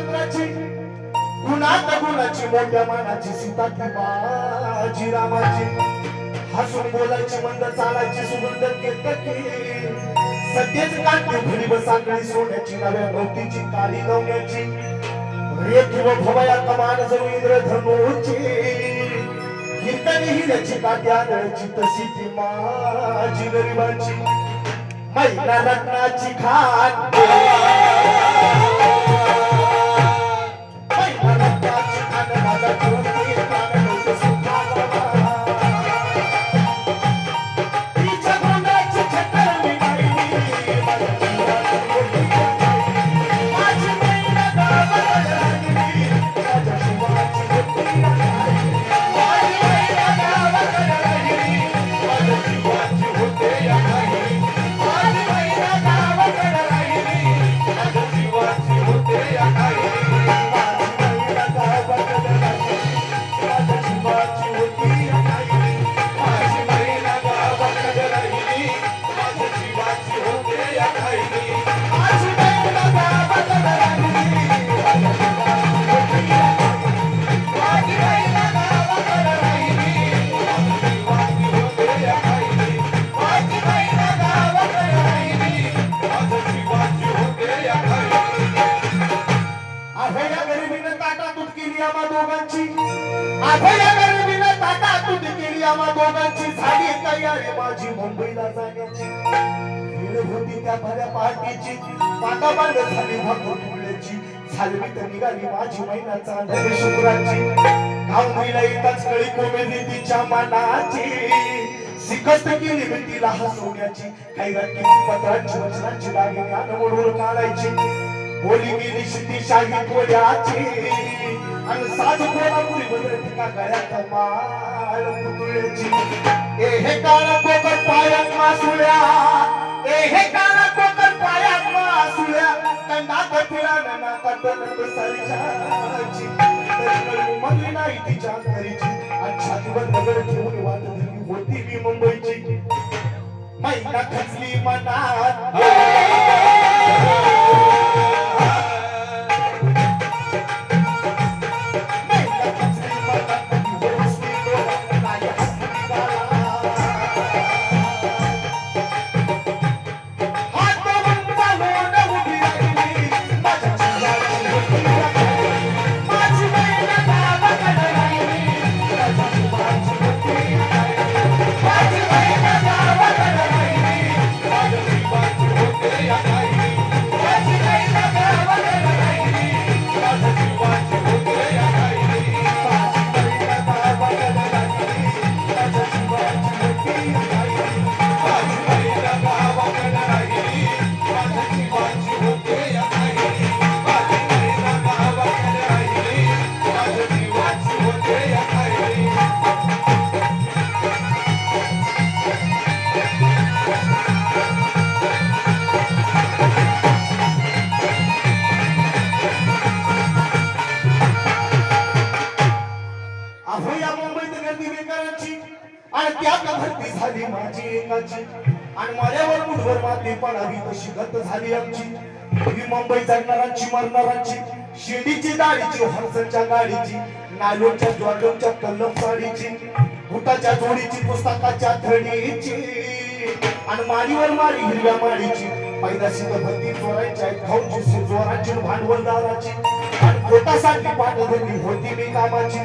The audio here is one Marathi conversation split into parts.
चंद्राची गुणात गुणाची मोठ्या मानाची सीता ती माझी रामाची हसून बोलायची मंद चालायची सुगंध केतकी सत्यच काठी घडी बसांगडी सोन्याची नव्या मोतीची काळी नवण्याची रेख व भवया कमान जणू इंद्रधनुची कीर्तनी हिऱ्याची काठी आदळची तशी ती माझी गरिबाची महिला रत्नाची खान माझी मुंबईला जाण्याची वेळ होती त्या भल्या पहाटेची पाटाबांध झाली भागवतुल्याची झालवी तर निघाली माझी महिन्याचा नवे शुक्राची गावडीला येताच कळी कोमेली तिच्या मनाची सिकस्त केली मी तिला हसवण्याची काही रक्की पत्रांची वचनांची दागिने अनमोडून काढायची बोली गेली शिती शाही पोळ्याची आणि साध कोणापुरी बदलती का गळ्यात माळ पुतळ्याची ए हे काळा कोकर पायात मासुळ्या ए हे काळा कोकर पायात मासुळ्या कंडात फिरान नाकात सारीची तरी उमगली नाही तिच्या अंतरीची आणि छातीवर दगड ठेवून वाट धरली होती मी मुंबईची मैना खचली मनात झाली माझी एकाची आणि माझ्यावर मुठभर माती पडावी तशी गत झाली आमची ही मुंबई जगणारांची मरणारांची शिडीची दाढीची हर्सनच्या गाडीची नालोच्या ज्वालोच्या कल्लम साडीची बुटाच्या जोडीची पुस्तकाच्या थडीची आणि माडीवर माडी हिरव्या माडीची पैदाशी बंदी चोरायच्या खाऊची जोराची भांडवलदाराची आणि पोटासाठी पाठ धरली होती मी कामाची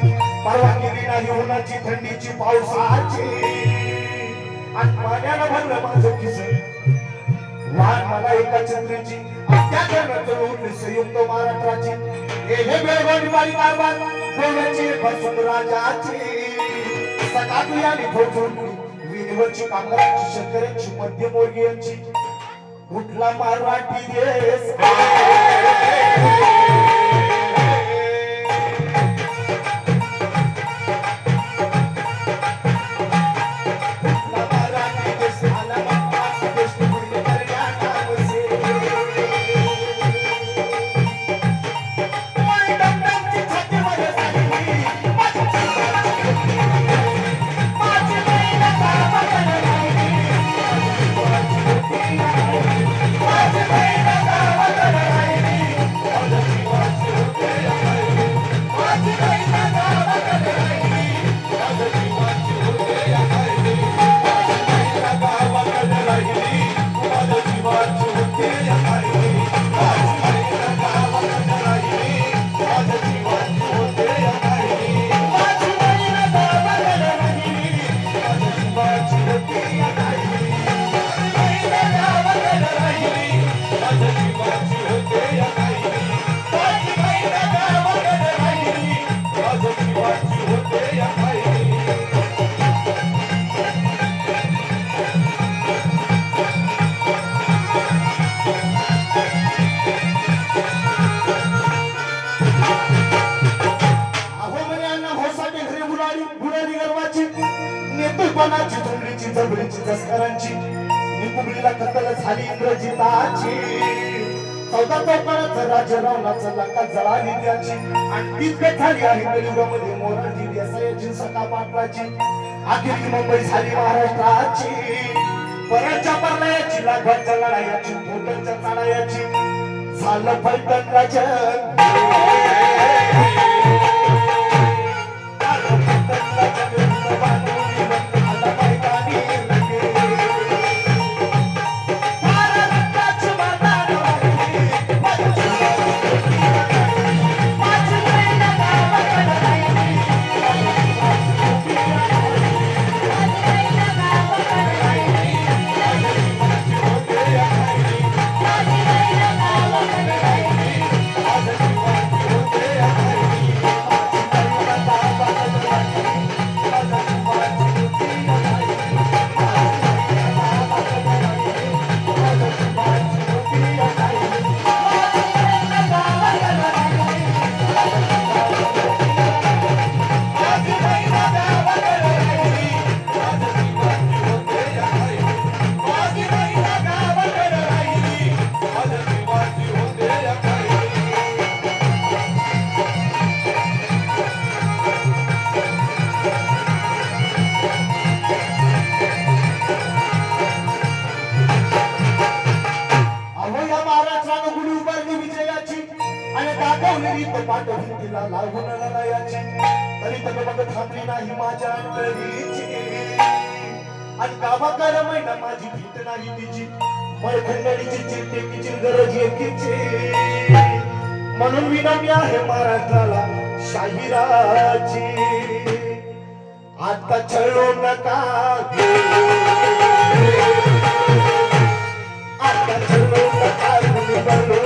परवा केली नाही उन्हाची थंडीची पावसाची आणि पाण्याला भरलं माझं किसन वाट मला एका चंद्रीची संयुक्त महाराष्ट्राची हे बेळगावी बारी कारभार बोलाची बसून राजाची सकाळी आणि फौजोडी विनिवरची कामगारांची शेतकऱ्यांची मध्यमवर्गीयांची कुठला मराठी देश Bye. जीवाची होते या कायरी माझी बहीण गावाकडे राहिली माझ्या जीवाची होते या कायरी नेतृत्वाची झुंबडीची जबडीची तस्करांची निकुंबलीला कत्तल झाली इंग्रजीताची 14 चौकाराचं राज्य रावणाचं लंका जळाली त्याची आणि तीच गत झाली आहे कलियुगामध्ये मोरारजी देसाईची सखा पाटलाची अखेर मुंबई झाली महाराष्ट्राची परच्या परलयाची लाखवांच्या लढायाची भोटांच्या चढायाची झालं फलटण राजन तिला लागून लढायाची तरी तक थांबली नाही माझ्या अंतरीची आणि गावाकडे महिना माझी भीत नाही तिची मळखंडणीची चिरटेकीची गरज एकीची म्हणून विनवणी आहे महाराष्ट्राला शाहिराची आता छळू नका आता छळू नका